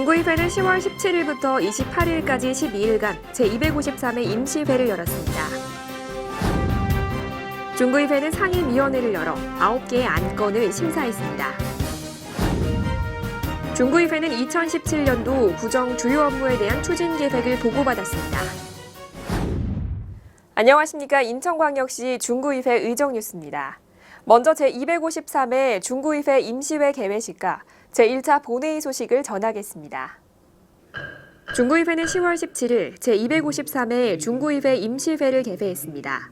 중구의회는 10월 17일부터 28일까지 12일간 제253회 임시회를 열었습니다. 중구의회는 상임위원회를 열어 9개의 안건을 심사했습니다. 중구의회는 2017년도 구정 주요 업무에 대한 추진 계획을 보고받았습니다. 안녕하십니까. 인천광역시 중구의회 의정뉴스입니다. 먼저 제253회 중구의회 임시회 개회식과 제1차 본회의 소식을 전하겠습니다. 중구의회는 10월 17일 제253회 중구의회 임시회를 개회했습니다.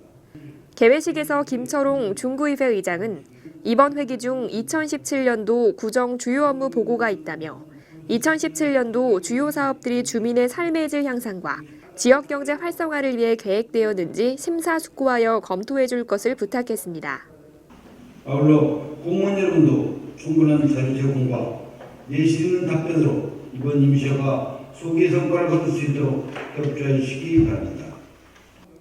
개회식에서 김철홍 중구의회 의장은 이번 회기 중 2017년도 구정 주요 업무 보고가 있다며 2017년도 주요 사업들이 주민의 삶의 질 향상과 지역경제 활성화를 위해 계획되었는지 심사숙고하여 검토해 줄 것을 부탁했습니다. 아울러 공무원 여러분도 충분한 자료 제공과 내실 있는 답변으로 이번 임시회가 소기의 성과를 거둘 수 있도록 협조해 주시기 바랍니다.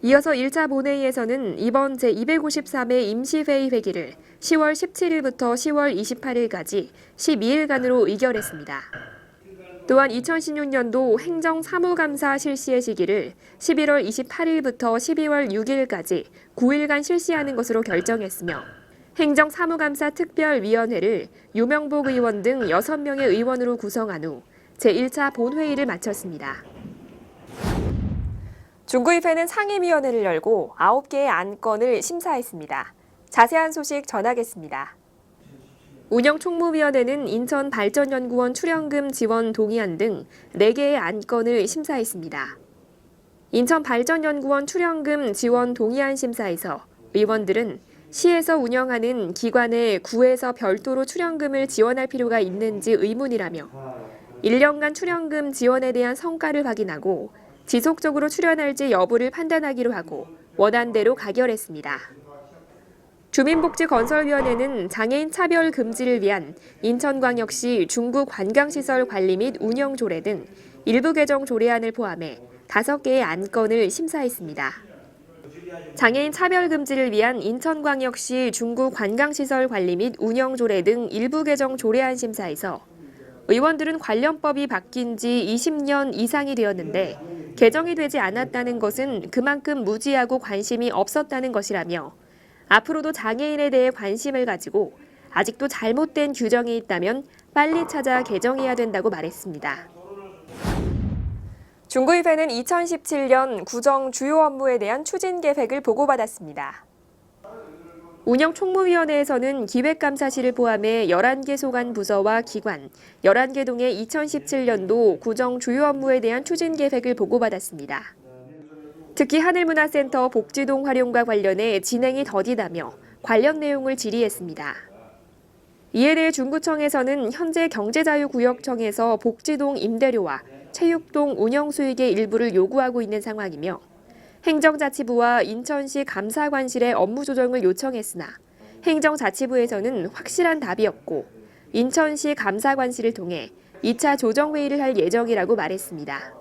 이어서 1차 본회의에서는 이번 제253회 임시회의 회기를 10월 17일부터 10월 28일까지 12일간으로 의결했습니다. 또한 2016년도 행정사무감사 실시의 시기를 11월 28일부터 12월 6일까지 9일간 실시하는 것으로 결정했으며 행정사무감사 특별위원회를 유명복 의원 등 6명의 의원으로 구성한 후 제1차 본회의를 마쳤습니다. 중구의회는 상임위원회를 열고 9개의 안건을 심사했습니다. 자세한 소식 전하겠습니다. 운영총무위원회는 인천발전연구원 출연금 지원 동의안 등 4개의 안건을 심사했습니다. 인천발전연구원 출연금 지원 동의안 심사에서 의원들은 시에서 운영하는 기관에 구에서 별도로 출연금을 지원할 필요가 있는지 의문이라며 1년간 출연금 지원에 대한 성과를 확인하고 지속적으로 출연할지 여부를 판단하기로 하고 원안대로 가결했습니다. 주민복지건설위원회는 장애인 차별 금지를 위한 인천광역시 중구관광시설 관리 및 운영 조례 등 일부 개정 조례안을 포함해 5개의 안건을 심사했습니다. 장애인 차별 금지를 위한 인천광역시 중구관광시설 관리 및 운영 조례 등 일부 개정 조례안 심사에서 의원들은 관련법이 바뀐 지 20년 이상이 되었는데 개정이 되지 않았다는 것은 그만큼 무지하고 관심이 없었다는 것이라며 앞으로도 장애인에 대해 관심을 가지고 아직도 잘못된 규정이 있다면 빨리 찾아 개정해야 된다고 말했습니다. 중구의회는 2017년 구정 주요 업무에 대한 추진 계획을 보고받았습니다. 운영총무위원회에서는 기획감사실을 포함해 11개 소관 부서와 기관, 11개 동의 2017년도 구정 주요 업무에 대한 추진 계획을 보고받았습니다. 특히 하늘문화센터 복지동 활용과 관련해 진행이 더디다며 관련 내용을 질의했습니다. 이에 대해 중구청에서는 현재 경제자유구역청에서 복지동 임대료와 체육동 운영수익의 일부를 요구하고 있는 상황이며 행정자치부와 인천시 감사관실의 업무 조정을 요청했으나 행정자치부에서는 확실한 답이 없고 인천시 감사관실을 통해 2차 조정회의를 할 예정이라고 말했습니다.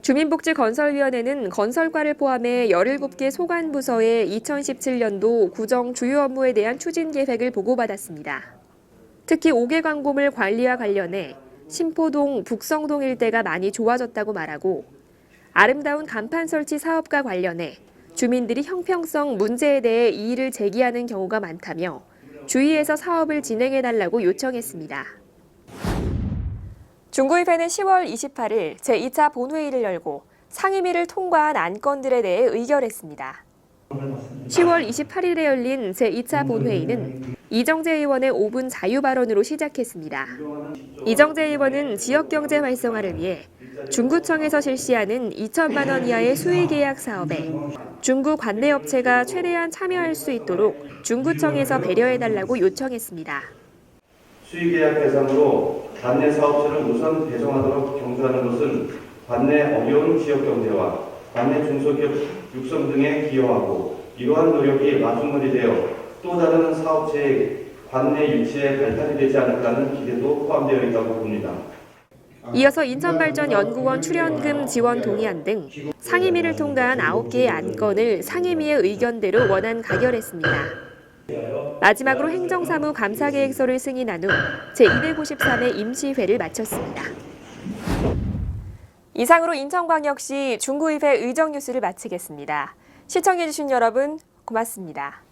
주민복지건설위원회는 건설과를 포함해 17개 소관부서의 2017년도 구정 주요 업무에 대한 추진 계획을 보고받았습니다. 특히 5개 광고물 관리와 관련해 신포동, 북성동 일대가 많이 좋아졌다고 말하고 아름다운 간판 설치 사업과 관련해 주민들이 형평성 문제에 대해 이의를 제기하는 경우가 많다며 주의해서 사업을 진행해달라고 요청했습니다. 중구의회는 10월 28일 제2차 본회의를 열고 상임위를 통과한 안건들에 대해 의결했습니다. 10월 28일에 열린 제2차 본회의는 이정재 의원의 5분 자유 발언으로 시작했습니다. 이정재 의원은 지역경제 활성화를 위해 중구청에서 실시하는 2천만 원 이하의 수의계약 사업에 중구 관내업체가 최대한 참여할 수 있도록 중구청에서 배려해달라고 요청했습니다. 수의계약 대상으로 관내 사업체를 우선 배정하도록 경주하는 것은 관내 어려운 지역경제와 관내 중소기업 육성 등에 기여하고 이러한 노력이 마중물이 되어 또 다른 사업체의 관내 유치에 발판이 되지 않을까라는 기대도 포함되어 있다고 봅니다. 이어서 인천발전연구원 출연금 지원 동의안 등 상임위를 통과한 9개의 안건을 상임위의 의견대로 원안 가결했습니다. 마지막으로 행정사무 감사계획서를 승인한 후 제253회 임시회를 마쳤습니다. 이상으로 인천광역시 중구의회 의정뉴스를 마치겠습니다. 시청해주신 여러분 고맙습니다.